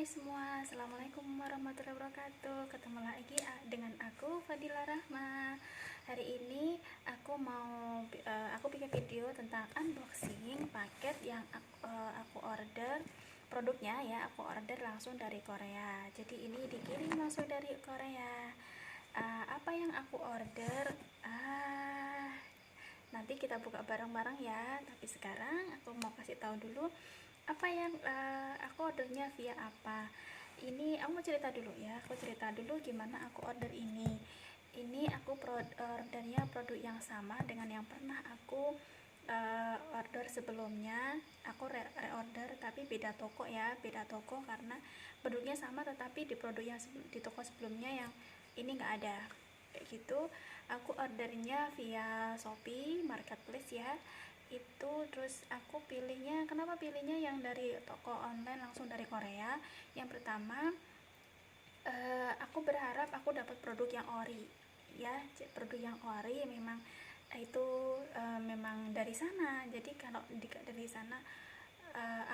semua, Assalamualaikum warahmatullahi wabarakatuh. Ketemu lagi dengan aku Fadila Rahma. Hari ini aku bikin video tentang unboxing paket yang aku order. Produknya ya, aku order langsung dari Korea. Jadi ini dikirim langsung dari Korea. Apa yang aku order? Nanti kita buka bareng-bareng ya. Tapi sekarang aku mau kasih tahu dulu apa yang aku ordernya via apa. Ini aku mau cerita dulu ya, aku cerita dulu gimana aku order ini aku ordernya produk yang sama dengan yang pernah aku order sebelumnya. Aku reorder tapi beda toko ya, beda toko karena produknya sama tetapi di produk yang di toko sebelumnya yang ini nggak ada kayak gitu. Aku ordernya via Shopee Marketplace ya itu. Terus aku kenapa pilihnya yang dari toko online langsung dari Korea. Yang pertama, aku berharap aku dapat produk yang ori ya, produk yang ori memang itu memang dari sana. Jadi kalau dari sana,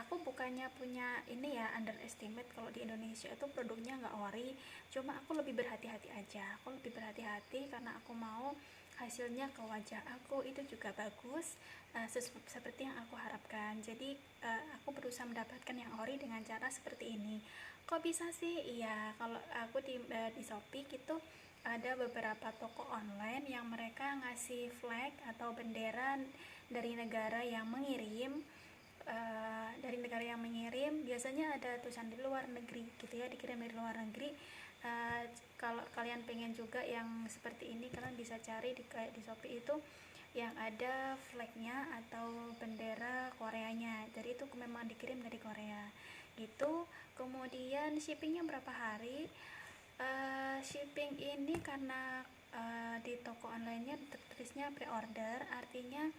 aku bukannya punya ini ya, underestimate kalau di Indonesia itu produknya nggak ori, cuma aku lebih berhati-hati aja. Aku lebih berhati-hati karena aku mau hasilnya ke wajah aku itu juga bagus, seperti yang aku harapkan. Jadi aku berusaha mendapatkan yang ori dengan cara seperti ini. Kok bisa sih? Iya, kalau aku di Shopee gitu ada beberapa toko online yang mereka ngasih flag atau bendera dari negara yang mengirim. Biasanya ada tulisan di luar negeri gitu ya, dikirim dari luar negeri. Kalau kalian pengen juga yang seperti ini, kalian bisa cari di Shopee itu yang ada flagnya atau bendera Koreanya. Jadi itu memang dikirim dari Korea gitu. Kemudian shippingnya berapa hari? Shipping ini karena di toko onlinenya tertulisnya pre-order, artinya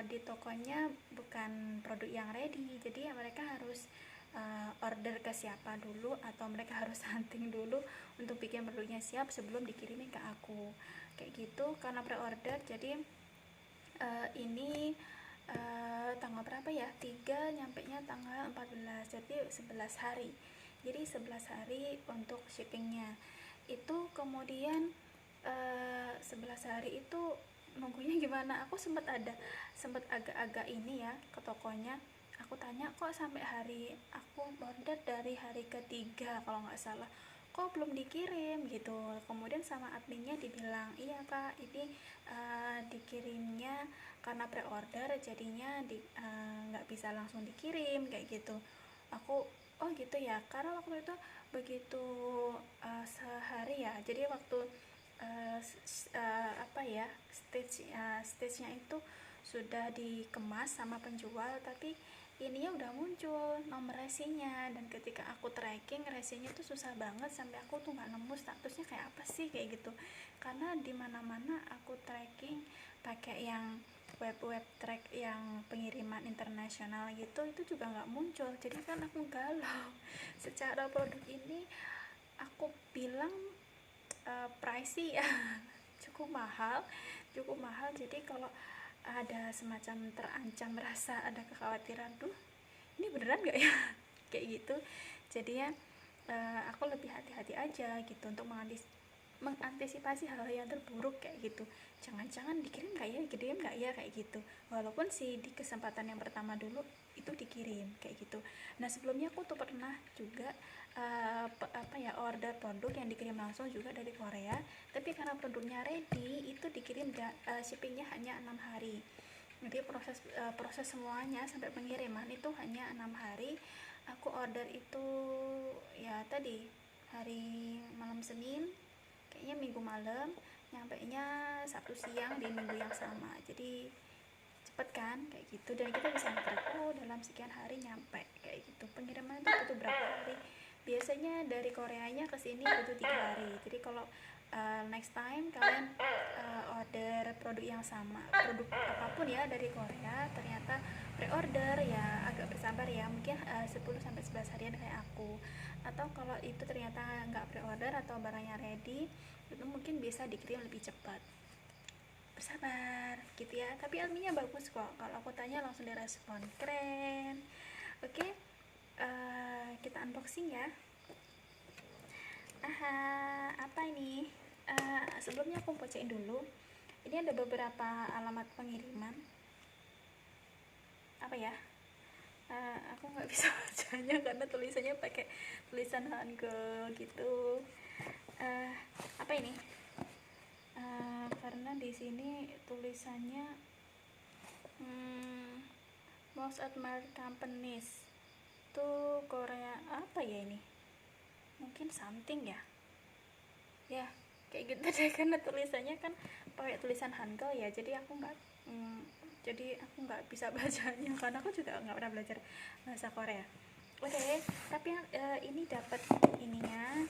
di tokonya bukan produk yang ready. Jadi ya mereka harus order ke siapa dulu, atau mereka harus hunting dulu untuk bikin produknya siap sebelum dikirimin ke aku kayak gitu. Karena pre-order jadi ini tanggal berapa ya, 3 nyampe nya tanggal 14, jadi 11 hari. Jadi 11 hari untuk shippingnya itu. Kemudian 11 hari itu nunggunya gimana? Aku sempat agak-agak ini ya ke tokonya. Aku tanya, kok sampai aku order dari hari ketiga kalau nggak salah, kok belum dikirim gitu. Kemudian sama adminnya dibilang, iya kak, ini dikirimnya karena pre-order, jadinya nggak bisa langsung dikirim kayak gitu. Aku, oh gitu ya, karena waktu itu begitu sehari ya, jadi waktu stage-nya itu sudah dikemas sama penjual, tapi ininya udah muncul nomor resinya. Dan ketika aku tracking resinya tuh susah banget, sampai aku tuh nggak nemu statusnya kayak apa sih kayak gitu, karena dimana-mana aku tracking pakai yang web track yang pengiriman internasional gitu, itu juga nggak muncul. Jadi kan aku galau. Secara produk ini aku bilang pricey ya, cukup mahal. Jadi kalau ada semacam terancam, merasa ada kekhawatiran, duh ini beneran gak ya kayak gitu. Jadi ya aku lebih hati-hati aja gitu untuk mengantisipasi hal-hal yang terburuk kayak gitu. Jangan-jangan dikirim gak ya kayak gitu. Walaupun sih di kesempatan yang pertama dulu itu dikirim kayak gitu. Nah sebelumnya aku tuh pernah juga order produk yang dikirim langsung juga dari Korea, tapi karena produknya ready itu dikirim shippingnya hanya 6 hari. Jadi proses semuanya sampai pengiriman itu hanya 6 hari. Aku order itu ya tadi hari malam Senin, kayaknya Minggu malam, nyampe nya Sabtu siang di minggu yang sama. Jadi cepet kan kayak gitu, dan kita bisa nge-track dalam sekian hari nyampe kayak gitu. Pengiriman itu butuh berapa hari? Biasanya dari Koreanya ke sini butuh 3 hari. Jadi kalau next time kalian order produk yang sama, produk apapun ya dari Korea, ternyata pre-order, ya agak bersabar ya, mungkin 10-11 harian kayak aku. Atau kalau itu ternyata nggak pre-order atau barangnya ready, itu mungkin bisa dikirim lebih cepat. Bersabar gitu ya. Tapi ilminya bagus kok, kalau aku tanya langsung direspon, keren. Oke, kita unboxing ya. Apa ini? Sebelumnya aku bacain dulu. Ini ada beberapa alamat pengiriman. Apa ya? Aku nggak bisa bacanya karena tulisannya pakai tulisan Hangul gitu. Apa ini? Karena di sini tulisannya most admired companies tuh Korea. Apa ya ini? Mungkin something ya kayak gitu deh, karena tulisannya kan pakai tulisan Hangul ya, jadi aku nggak bisa bacanya karena aku juga nggak pernah belajar bahasa Korea. Oke, tapi ini dapat ininya,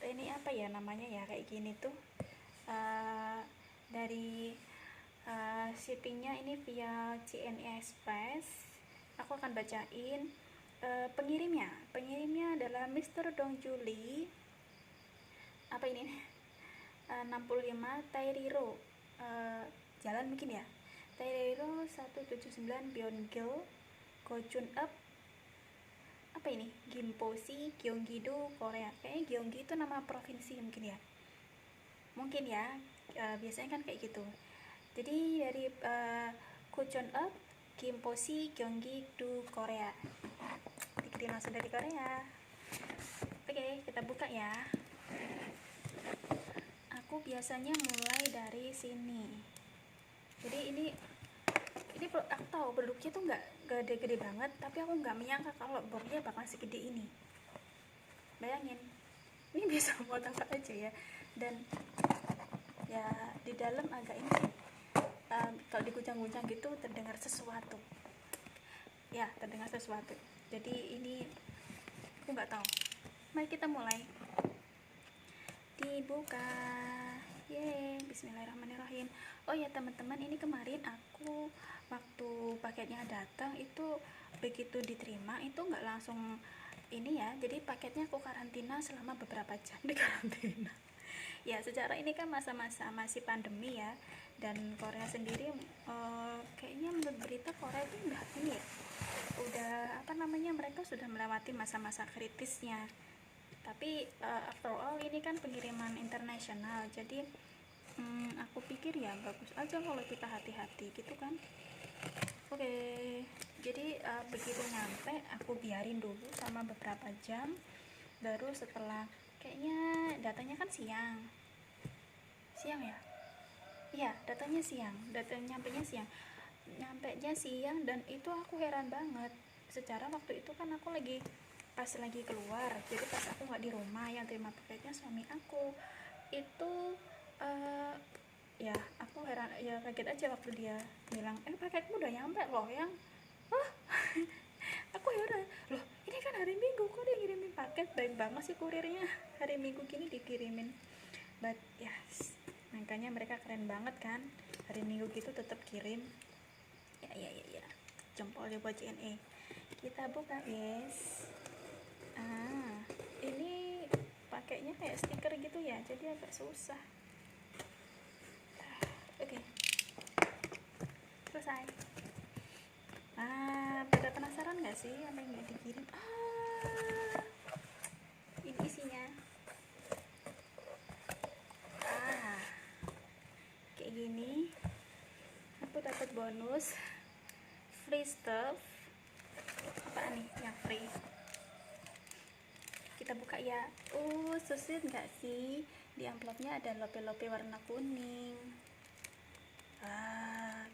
ini apa ya namanya ya, kayak gini tuh dari shippingnya ini via CNE Express. Aku akan bacain. Pengirimnya adalah Mr. Dong Juli. Apa ini? 65 Tairiro. Jalan mungkin ya. Tairiro 179 Byeongil, Gochun Up. Apa ini? Gimposi, Gyeonggi-do, Korea. Kayaknya Gyeonggi itu nama provinsi mungkin ya. Mungkin ya. Biasanya kan kayak gitu. Jadi dari Gochun Up, Gimposi, Gyeonggi-do, Korea. Dikirim langsung dari Korea. Oke, kita buka ya. Aku biasanya mulai dari sini. Jadi ini aku tahu produknya tuh nggak gede-gede banget, tapi aku nggak menyangka kalau boxnya bakal segede ini. Bayangin, ini bisa buat apa aja ya. Dan ya di dalam agak ini kalau diguncang-guncang gitu terdengar sesuatu. Ya, terdengar sesuatu. Jadi ini aku nggak tahu. Mari kita mulai. Dibuka. Yeay, bismillahirrahmanirrahim. Oh ya teman-teman, ini kemarin aku waktu paketnya datang itu begitu diterima itu nggak langsung ini ya, jadi paketnya aku karantina selama beberapa jam di karantina. Ya secara ini kan masa-masa masih pandemi ya, dan Korea sendiri kayaknya menurut berita Korea itu udah ini ya, udah apa namanya, mereka sudah melewati masa-masa kritisnya. Tapi after all ini kan pengiriman internasional, jadi aku pikir ya bagus aja kalau kita hati-hati gitu kan. Oke, jadi begitu nyampe aku biarin dulu sama beberapa jam, baru setelah kayaknya datanya kan siang ya, iya datanya siang, nyampenya siang, dan itu aku heran banget. Secara waktu itu kan aku pas lagi keluar, jadi pas aku nggak di rumah, yang terima paketnya suami aku. Itu ya aku heran, ya kaget aja waktu dia bilang paketmu udah nyampe loh yang aku heran loh, ini kan hari Minggu kok dia ngirimin paket. Baik banget sih kurirnya, hari Minggu gini dikirimin. But yes, makanya mereka keren banget kan, hari Minggu gitu tetap kirim. Ya jempol ya buat CNE. Kita buka guys. Ini pakainya kayak stiker gitu ya, jadi agak susah. Oke, selesai. Pada penasaran gak sih apa yang dikirim? Ini isinya. Kayak gini. Aku dapat bonus free stuff. Apa nih yang free? Kita buka ya. So sweet gak sih? Di amplopnya ada lope-lope warna kuning.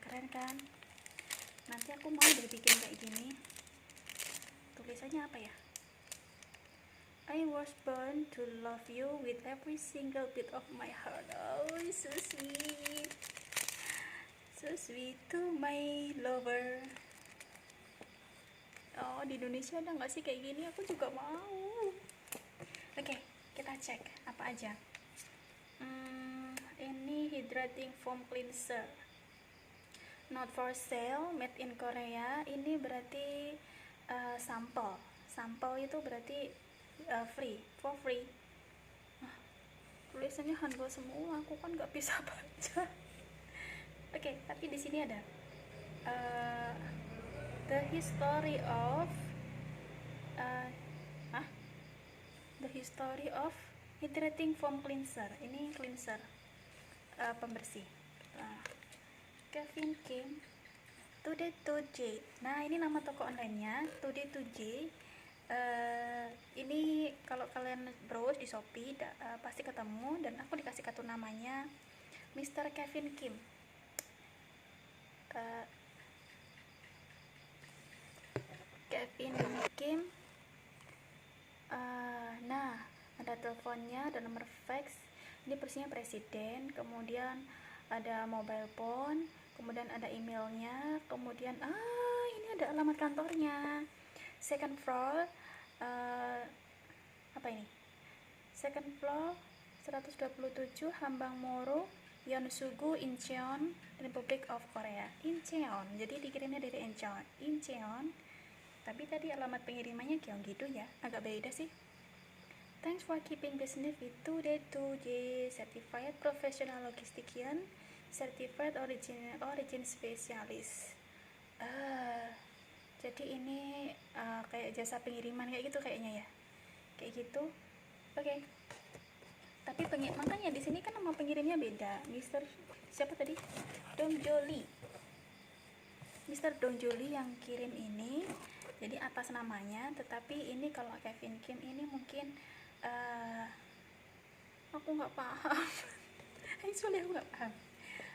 Keren kan? Nanti aku mau deh bikin kayak gini. Tulisannya apa ya? I was born to love you with every single beat of my heart. Oh, so sweet. So sweet to my lover. Oh, di Indonesia ada nggak sih kayak gini? Aku juga mau. Oke, kita cek apa aja. Ini hydrating foam cleanser, not for sale, made in Korea. Ini berarti sampel itu berarti free, for free. Tulisannya Hangul semua, aku kan nggak bisa baca. Oke, tapi di sini ada the history of Story of Hydrating Foam Cleanser. Ini cleanser, pembersih. Kevin Kim, Today to J. Nah, ini nama toko online-nya, Today to J. Ini kalau kalian browse di Shopee pasti ketemu, dan aku dikasih kartu namanya Mr. Kevin Kim. Kevin Kim. Nah, ada teleponnya, ada nomor fax. Ini persisnya presiden, kemudian ada mobile phone, kemudian ada emailnya, kemudian ini ada alamat kantornya, second floor, apa ini, second floor 127 Hambang Moro, Yeonsugu, Incheon, Republic of Korea. Incheon, jadi dikirimnya dari Incheon, tapi tadi alamat pengirimannya Gyeonggi-do ya, agak beda sih. Thanks for keeping business with Today to J, Certified Professional Logistician, Certified Origin Specialist. Jadi ini kayak jasa pengiriman kayak gitu kayaknya ya, kayak gitu. Oke. Tapi makanya di sini kan nama pengirimnya beda. Mr. siapa tadi? Dong Joli. Mr. Dong Joli yang kirim ini. Jadi atas namanya, tetapi ini kalau Kevin Kim ini mungkin aku nggak paham. Actually aku nggak paham.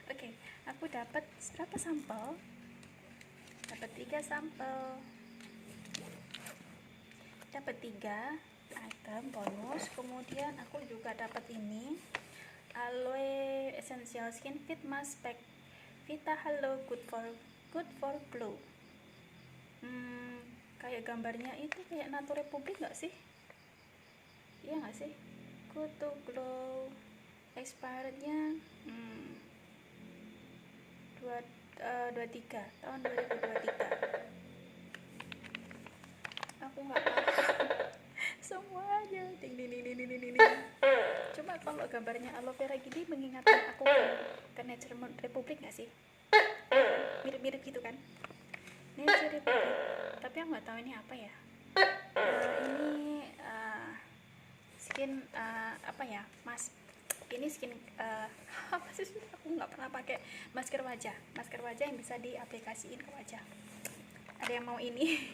Oke, aku dapat berapa sampel? Dapat 3 sampel. Dapat 3 item bonus. Kemudian aku juga dapat ini Aloe Essential Skin Fit Mask Pack Vita Hello Good for Glow. Kayak gambarnya itu kayak Nature Republic nggak sih? Iya nggak sih? Good to Glow. Expirednya 23 tahun 2023. Aku nggak paham semuanya. Ding. Cuma kalau gambarnya aloe vera gini mengingatkan aku ke Nature Republic nggak sih? Mirip-mirip gitu kan? Nature Republic. Tapi aku nggak tahu ini apa ya. Ini skin apa ya, mas? Ini skin apa sih? Aku nggak pernah pakai masker wajah yang bisa diaplikasiin ke wajah. Ada yang mau ini?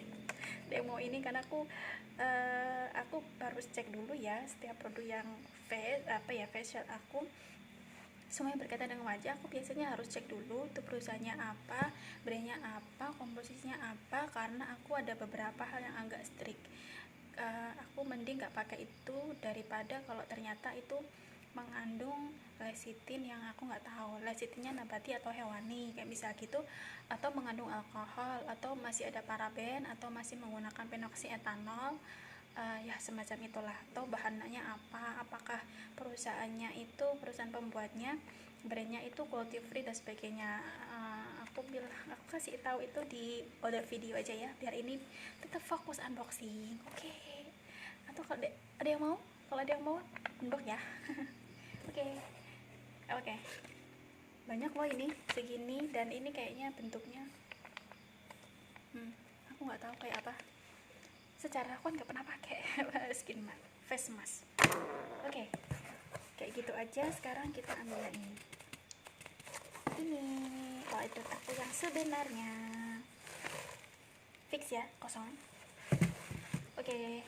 Ada yang mau ini karena aku harus cek dulu ya setiap produk yang facial aku, semuanya berkaitan dengan wajah. Aku biasanya harus cek dulu itu perusahaannya apa, brandnya apa, komposisinya apa, karena aku ada beberapa hal yang agak strict. Aku mending nggak pakai itu daripada kalau ternyata itu mengandung lecithin yang aku nggak tahu lecithinnya nabati atau hewani kayak bisa gitu, atau mengandung alkohol, atau masih ada paraben, atau masih menggunakan phenoxyetanol, ya semacam itulah. Atau bahannya apa, apakah perusahaan pembuatnya, brandnya itu cruelty free dan sebagainya. Aku kasih tahu itu di other video aja ya, biar ini tetap fokus unboxing. Oke. Atau kalau ada yang mau, unbox ya. Oke. Banyak loh ini segini, dan ini kayaknya bentuknya aku nggak tahu kayak apa. Secara aku nggak pernah pakai skin mask, face mask. Oke. Kayak gitu aja. Sekarang kita ambil yang ini. Itu aku yang sebenarnya fix ya, kosong. Oke.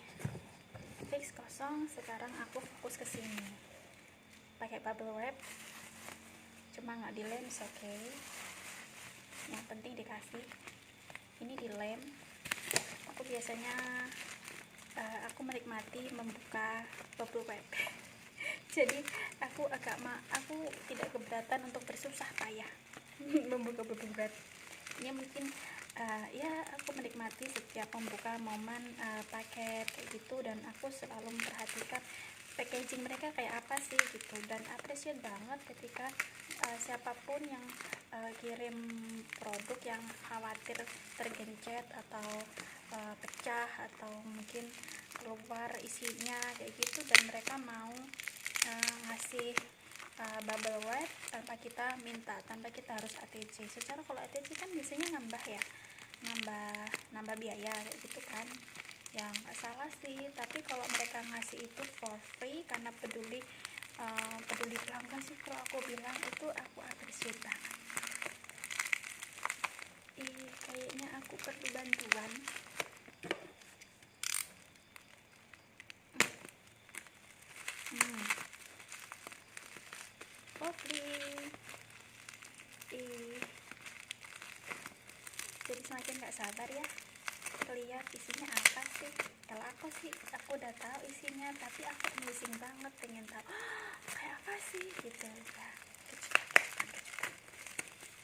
Fix kosong. Sekarang aku fokus ke sini. Pakai bubble wrap. Cuma nggak dilem, oke. Yang penting dikasih. Ini dilem. Aku biasanya aku menikmati membuka bubble wrap. Jadi aku tidak keberatan untuk bersusah payah membuka bubble wrap. Ini mungkin ya aku menikmati setiap membuka momen paket kayak gitu, dan aku selalu memperhatikan packaging mereka kayak apa sih gitu, dan appreciate banget ketika siapapun yang kirim produk yang khawatir tergencet atau pecah atau mungkin keluar isinya kayak gitu, dan mereka mau ngasih bubble wrap tanpa kita minta, tanpa kita harus ATC. Secara kalau ATC kan biasanya nambah biaya kayak gitu kan, yang masalah sih, tapi kalau mereka ngasih itu for free karena peduli pelanggan sih, kalau aku bilang itu aku appreciate banget. Kayaknya aku perlu bantuan. Jadi semakin gak sabar ya lihat isinya apa sih. Kalau aku sih, aku udah tahu isinya, tapi aku amazing banget pengen tahu kayak apa sih gitu ya. Kejutan.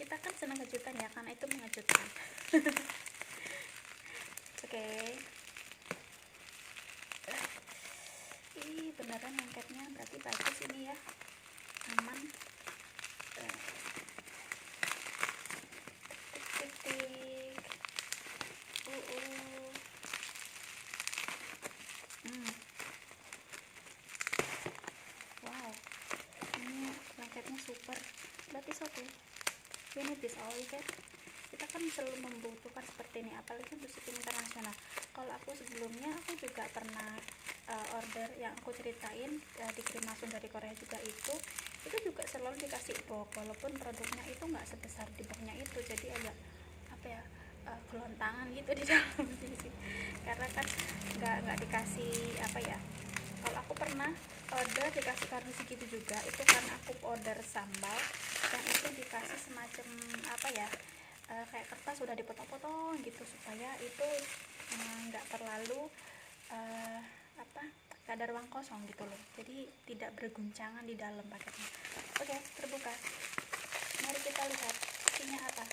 Kita kan senang kejutan ya, karena itu mengejutkan. Oke. Beneran lengketnya, berarti bagus ini ya, aman. Wow, ini lengketnya super. Berarti okay. We need this all, okay? Kita kan selalu membutuhkan seperti ini, apalagi untuk shipping internasional. Kalau aku sebelumnya, aku juga pernah order yang aku ceritain, dikirim langsung dari Korea juga, itu juga selalu dikasih box, walaupun produknya itu nggak sebesar di boxnya itu, jadi agak apa ya, kelontangan gitu di dalam karena kan nggak dikasih apa ya. Kalau aku pernah order dikasih karena segitu juga, itu kan aku order sambal yang itu dikasih semacam apa ya, kayak kertas sudah dipotong-potong gitu, supaya itu nggak terlalu gak ada ruang kosong gitu loh, jadi tidak berguncangan di dalam paketnya. Oke, terbuka. Mari kita lihat isinya apa.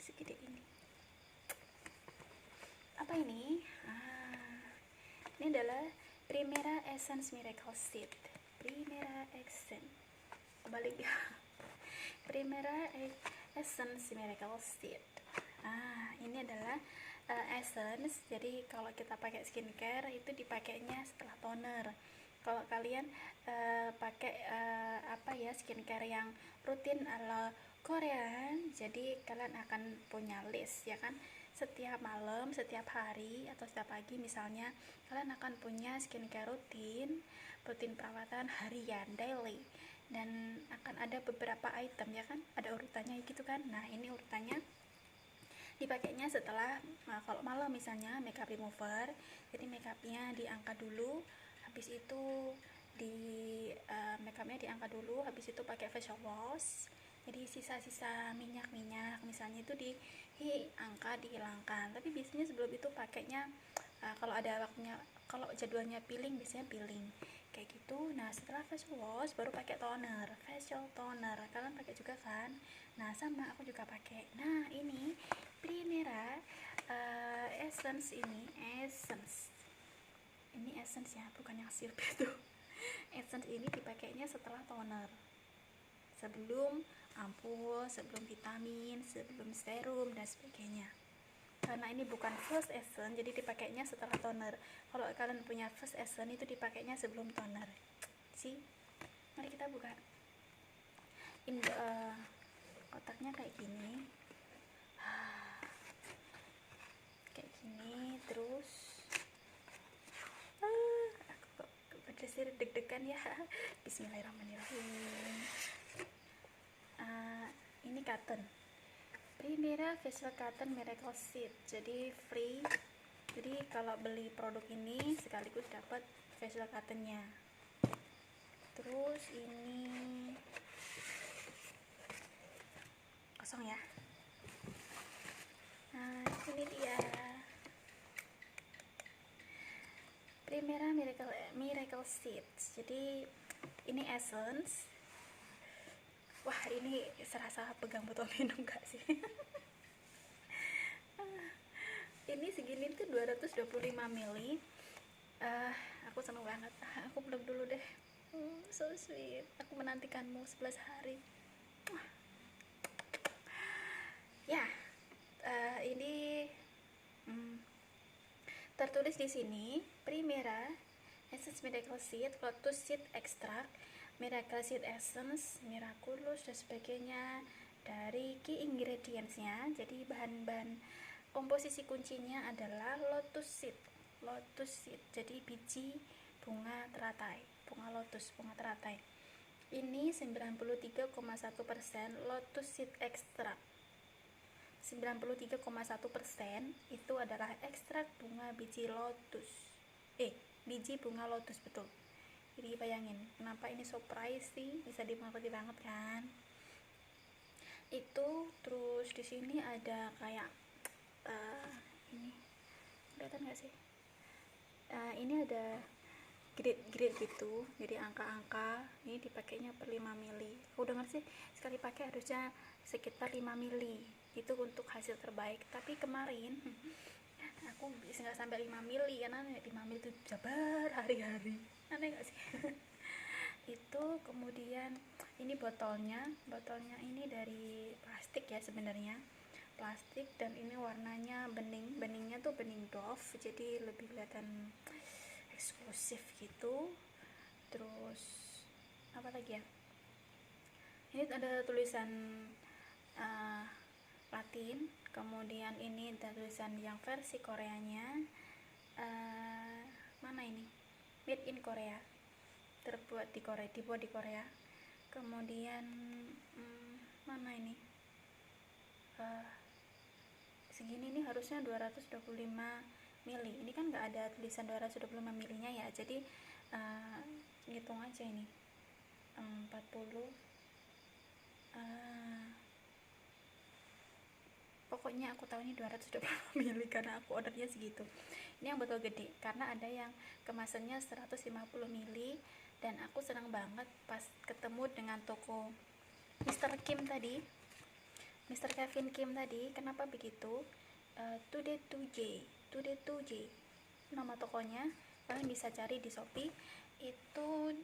Segede ini. Apa ini? Ini adalah Primera Essence Miracle Seed. Primera Essence. Balik ya. Primera Essence Miracle Seed. Ini adalah essence. Jadi kalau kita pakai skincare itu dipakainya setelah toner. Kalau kalian pakai skincare yang rutin ala Korean, jadi kalian akan punya list ya kan. Setiap malam, setiap hari, atau setiap pagi misalnya, kalian akan punya skincare rutin perawatan harian, daily, dan akan ada beberapa item ya kan, ada urutannya gitu kan. Nah, ini urutannya dipakainya setelah kalau malam misalnya makeup remover, jadi makeupnya diangkat dulu, habis itu makeupnya diangkat dulu, habis itu pakai facial wash, jadi sisa-sisa minyak misalnya itu diangkat, dihilangkan. Tapi biasanya sebelum itu pakainya kalau ada waktunya, kalau jadwalnya peeling, biasanya peeling kayak gitu. Nah, setelah facial wash baru pakai toner, facial toner. Kalian pakai juga kan? Nah, sama aku juga pakai. Nah, ini Primera essence, ini essence ya, bukan yang sirup itu. Essence ini dipakainya setelah toner, sebelum ampul, sebelum vitamin, sebelum serum dan sebagainya. Karena ini bukan first essence, jadi dipakainya setelah toner. Kalau kalian punya first essence, itu dipakainya sebelum toner. Mari kita buka. Ini kotaknya kayak gini. Terus aku kok berdesir deg-degan ya. Bismillahirrahmanirrahim. Ini cotton, Primera Facial Cotton Miracle Seed, jadi free. Jadi kalau beli produk ini sekaligus dapat facial cottonnya. Terus ini kosong ya. Nah, ini dia Primera Miracle Seeds. Jadi ini essence. Wah, ini serasa pegang botol minum gak sih? Ini segini tuh 225 ml. Aku seneng banget. Aku peluk dulu deh. So sweet. Aku menantikanmu 11 hari. Ya, ini tertulis di sini Primera Essence Miracle Seed Lotus Seed Extract Miracle Seed Essence, Miraculous dan sebagainya. Dari key ingredientsnya, jadi bahan-bahan komposisi kuncinya adalah lotus seed. Lotus seed, jadi biji bunga teratai, bunga lotus, bunga teratai. Ini 93,1% lotus seed extract. 93,1% itu adalah ekstrak bunga biji lotus. Biji bunga lotus, betul. Jadi bayangin, kenapa ini surprise sih, bisa dimengerti banget kan? Itu terus di sini ada kayak ini kelihatan nggak sih? Ini ada grade gitu, jadi angka-angka ini dipakainya per 5 mili. Aku dengar sih sekali pakai harusnya sekitar 5 mili itu untuk hasil terbaik, tapi kemarin aku bisa nggak sampai 5 mili karena 5 mili itu bisa berhari-hari, aneh nggak sih? Itu kemudian ini botolnya ini dari plastik ya, sebenarnya plastik, dan ini warnanya beningnya tuh bening Dove, jadi lebih kelihatan eksklusif gitu. Terus apa lagi ya, ini ada tulisan Latin, kemudian ini ada tulisan yang versi Koreanya. Mana ini, made in Korea, terbuat di Korea, dibuat di Korea. Kemudian mana ini, segini nih harusnya 225 mili. Ini kan nggak ada tulisan 225 milinya ya, jadi ngitung aja ini 40 pokoknya aku tahu ini 225 mili karena aku ordernya segitu. Ini yang botol gede, karena ada yang kemasannya 150 mili, dan aku senang banget pas ketemu dengan toko Mr. Kim tadi, Mr. Kevin Kim tadi. Kenapa begitu? Today 2J nama tokonya, kalian bisa cari di Shopee. Itu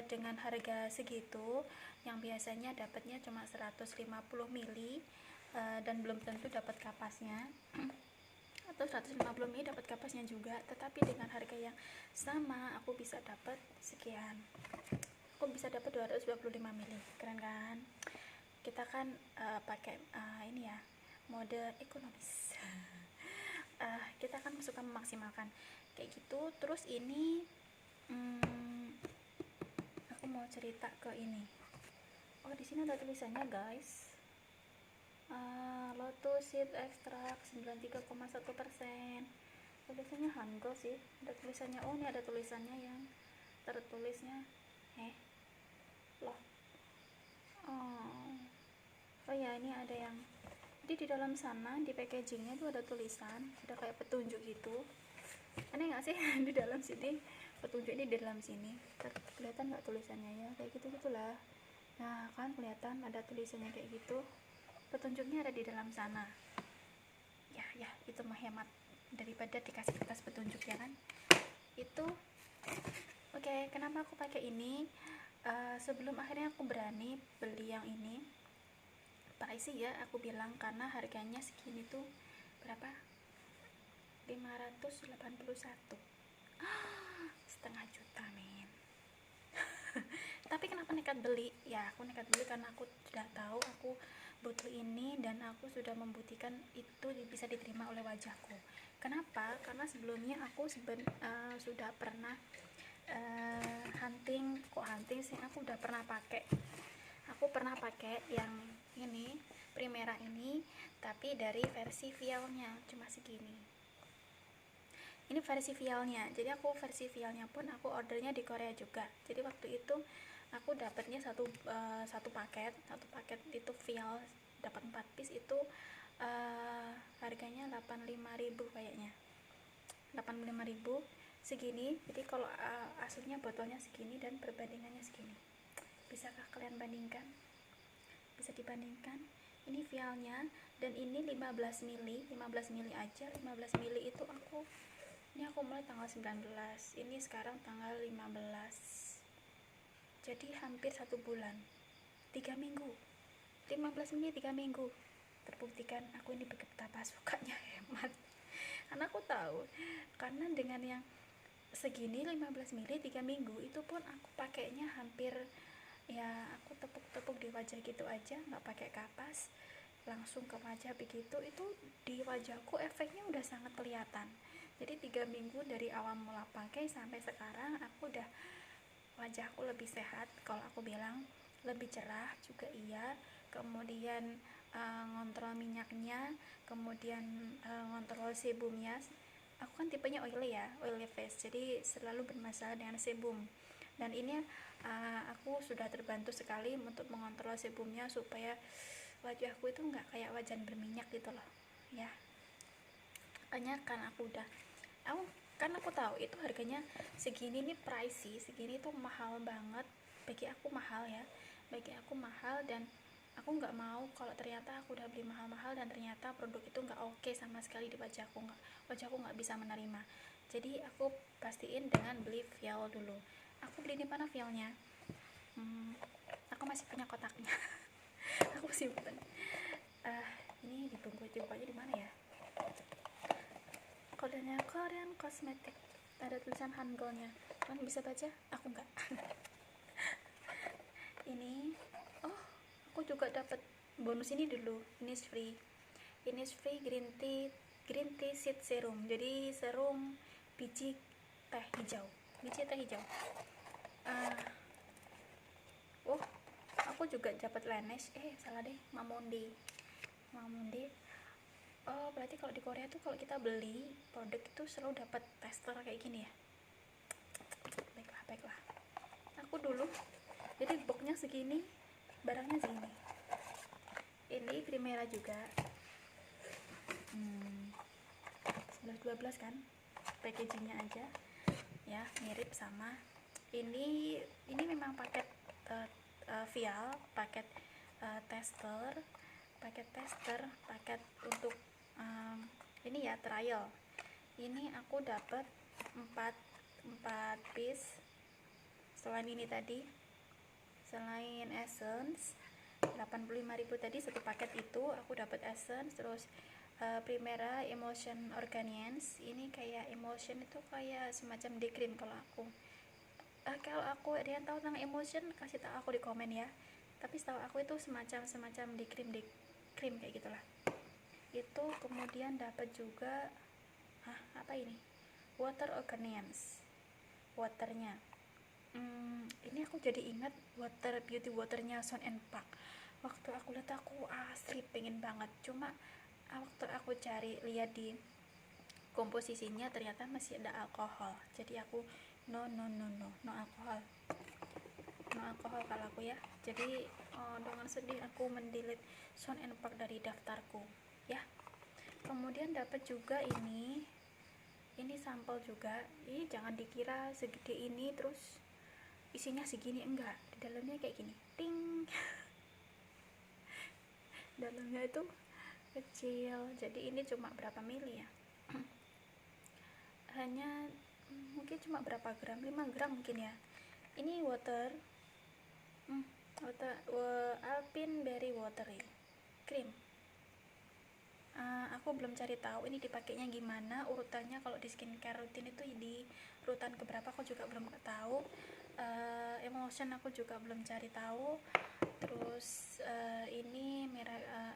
dengan harga segitu, yang biasanya dapatnya cuma 150 mili, dan belum tentu dapat kapasnya atau 150 mili dapat kapasnya juga, tetapi dengan harga yang sama aku bisa dapat sekian, aku bisa dapat 225 mili. Keren kan? Kita kan pakai ini ya, mode ekonomis. Kita kan suka memaksimalkan kayak gitu. Terus ini aku mau cerita ke ini. Di sini ada tulisannya guys, lotus seed extract 93,1%. Tulisannya Hangul sih, ada tulisannya. Ini ada tulisannya yang tertulisnya loh. Oh ya, ini ada yang, jadi di dalam sana di packagingnya tuh ada tulisan, ada kayak petunjuk gitu. Aneh nggak sih? Di dalam sini petunjuk ini, di dalam sini kelihatan nggak tulisannya ya, kayak gitu gitulah. Nah kan kelihatan ada tulisannya kayak gitu, petunjuknya ada di dalam sana. Ya itu mah hemat daripada dikasih kertas petunjuk ya kan. Itu oke. Kenapa aku pakai ini? Sebelum akhirnya aku berani beli yang ini, pricey ya aku bilang, karena harganya segini tuh berapa, 581, setengah juta men. Tapi kenapa nekat beli? Ya aku nekat beli karena aku sudah tahu aku butuh ini, dan aku sudah membuktikan itu bisa diterima oleh wajahku. Kenapa? Karena sebelumnya aku sudah pernah hunting sih, aku udah pernah pakai yang ini Primera ini, tapi dari versi vialnya cuma segini. Ini versi vialnya, jadi aku versi vialnya pun aku ordernya di Korea juga. Jadi waktu itu aku dapatnya satu paket itu vial, dapat 4 piece itu harganya 85.000 kayaknya, 85.000 segini. Jadi kalau aslinya botolnya segini dan perbandingannya segini. Bisakah kalian bandingkan? Bisa dibandingkan. Ini vialnya, dan ini 15 mili aja. 15 mili itu aku mulai tanggal 19, ini sekarang tanggal 15, jadi hampir 1 bulan, 3 minggu. 15 mili 3 minggu, terbuktikan aku ini betapa sukanya hemat. Karena aku tahu, karena dengan yang segini 15 mili 3 minggu itu pun aku pakainya hampir ya aku tepuk-tepuk di wajah gitu aja, nggak pakai kapas, langsung ke wajah begitu. Itu di wajahku efeknya udah sangat kelihatan. Jadi 3 minggu dari awal mula pakai sampai sekarang aku udah, wajahku lebih sehat kalau aku bilang, lebih cerah juga iya. Kemudian ngontrol minyaknya, kemudian ngontrol sebumnya. Aku kan tipenya oily ya, oily face, jadi selalu bermasalah dengan sebum. Dan ini aku sudah terbantu sekali untuk mengontrol sebumnya supaya wajahku itu nggak kayak wajan berminyak gitu loh ya. Makanya kan aku kan aku tahu itu harganya segini nih, pricey segini tuh mahal banget. Bagi aku mahal ya, bagi aku mahal. Dan aku nggak mau kalau ternyata aku udah beli mahal-mahal dan ternyata produk itu nggak oke sama sekali di wajahku, nggak bisa menerima. Jadi aku pastiin dengan beli vial dulu. Aku beli di mana vialnya? Aku masih punya kotaknya. Aku simpen. Ini dibungkusnya di mana ya? Kodenya Korean Cosmetic, ada tulisan Hangulnya. Kalian bisa baca? Aku enggak. Ini, oh, aku juga dapat bonus ini dulu. Innisfree green tea seed serum. Jadi serum biji teh hijau. Oh, aku juga dapat Laneige. Salah deh, Mamonde. Oh, berarti kalau di Korea tuh kalau kita beli produk itu selalu dapat tester kayak gini ya. Baiklah. Aku dulu, jadi boxnya segini, barangnya segini. Ini Primera juga. 11-12 kan, packagingnya aja ya, mirip sama ini memang paket vial, paket tester, paket untuk ini ya, trial. Ini aku dapat 4 piece. Selain ini tadi, selain essence 85.000 tadi, satu paket itu aku dapat essence. Terus Primera Emulsion Organians, ini kayak emulsion itu kayak semacam day cream. Kalau aku ada yang tahu tentang emulsion, kasih tahu aku di komen ya. Tapi setahu aku itu semacam day cream kayak gitulah. Itu kemudian dapat juga apa ini, water Organians, waternya. Ini aku jadi ingat beauty waternya Son and Park. Waktu aku lihat aku asli pengen banget, cuma waktu aku lihat di komposisinya ternyata masih ada alkohol. Jadi aku no alkohol kalau aku ya. Jadi dengan sedih aku mendelete Son and Park dari daftarku ya. Kemudian dapat juga ini sampel juga. Ini jangan dikira segede ini terus isinya segini, enggak. Di dalamnya kayak gini, ting. Dalamnya itu kecil. Jadi ini cuma berapa mili ya? Hanya mungkin cuma berapa gram, 5 gram mungkin ya. Ini water Alpine Berry Watery Cream. Aku belum cari tahu ini dipakainya gimana, urutannya. Kalau di skincare rutin itu di urutan keberapa aku juga belum tahu. Emulsion aku juga belum cari tahu. Terus ini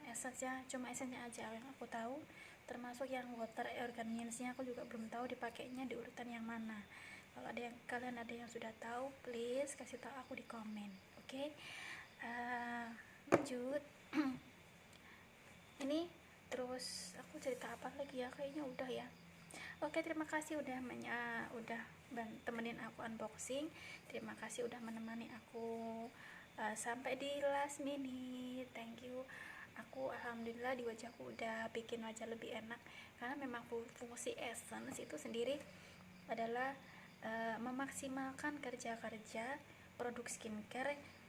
essence ya, cuma essence aja yang aku tahu. Termasuk yang water Organians-nya aku juga belum tahu dipakainya di urutan yang mana. Kalau kalian ada yang sudah tahu, please kasih tahu aku di komen. Oke? Lanjut. Ini terus aku cerita apa lagi ya, kayaknya udah ya. Oke, terima kasih udah temenin aku unboxing. Terima kasih udah menemani aku sampai di last minute. Thank you. Aku alhamdulillah di wajahku udah bikin wajah lebih enak, karena memang fungsi essence itu sendiri adalah memaksimalkan kerja-kerja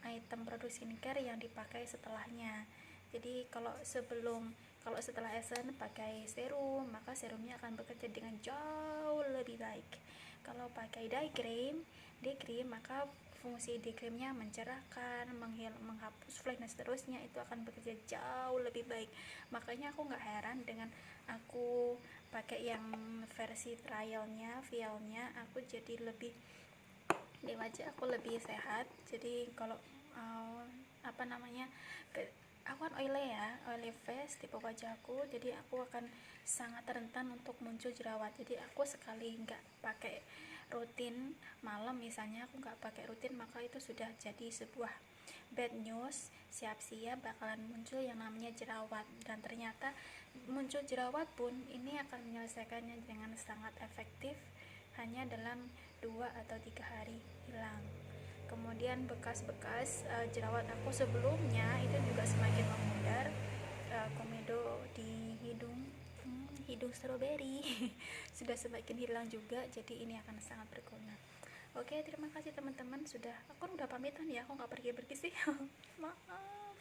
item produk skincare yang dipakai setelahnya. Jadi kalau setelah essence pakai serum, maka serumnya akan bekerja dengan jauh lebih baik. Kalau pakai day cream, maka fungsi day creamnya mencerahkan, menghapus flek dan seterusnya, itu akan bekerja jauh lebih baik. Makanya aku nggak heran dengan aku pakai yang versi trialnya, vialnya, aku jadi lebih di wajah aku lebih sehat. Jadi kalau apa namanya, aku kan oily face tipe wajahku, jadi aku akan sangat rentan untuk muncul jerawat. Jadi aku sekali nggak pakai rutin malam, misalnya aku nggak pakai rutin, maka itu sudah jadi sebuah bad news, siap-siap bakalan muncul yang namanya jerawat. Dan ternyata muncul jerawat pun ini akan menyelesaikannya dengan sangat efektif, hanya dalam 2 atau 3 hari hilang. Kemudian bekas-bekas jerawat aku sebelumnya itu juga semakin memudar, komedo di hidung stroberi sudah semakin hilang juga, jadi ini akan sangat berguna. Oke, terima kasih teman-teman, aku udah pamitan ya, aku nggak pergi-pergi sih maaf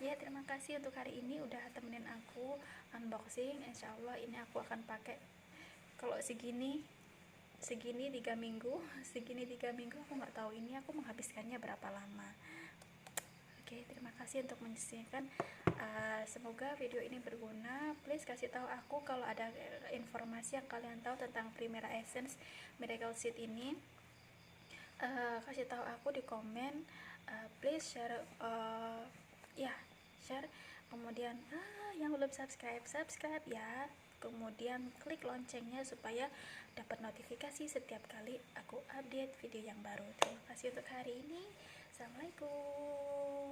ya. Terima kasih untuk hari ini udah temenin aku unboxing. Insya Allah ini aku akan pakai kalau segini 3 minggu aku nggak tahu ini aku menghabiskannya berapa lama. Oke, terima kasih untuk menyaksikan. Semoga video ini berguna. Please kasih tahu aku kalau ada informasi yang kalian tahu tentang Primera Essence Miracle Seed ini. Kasih tahu aku di komen. Please share, share. Kemudian yang belum subscribe ya. Kemudian klik loncengnya supaya dapat notifikasi setiap kali aku update video yang baru. Terima kasih untuk hari ini. Assalamualaikum.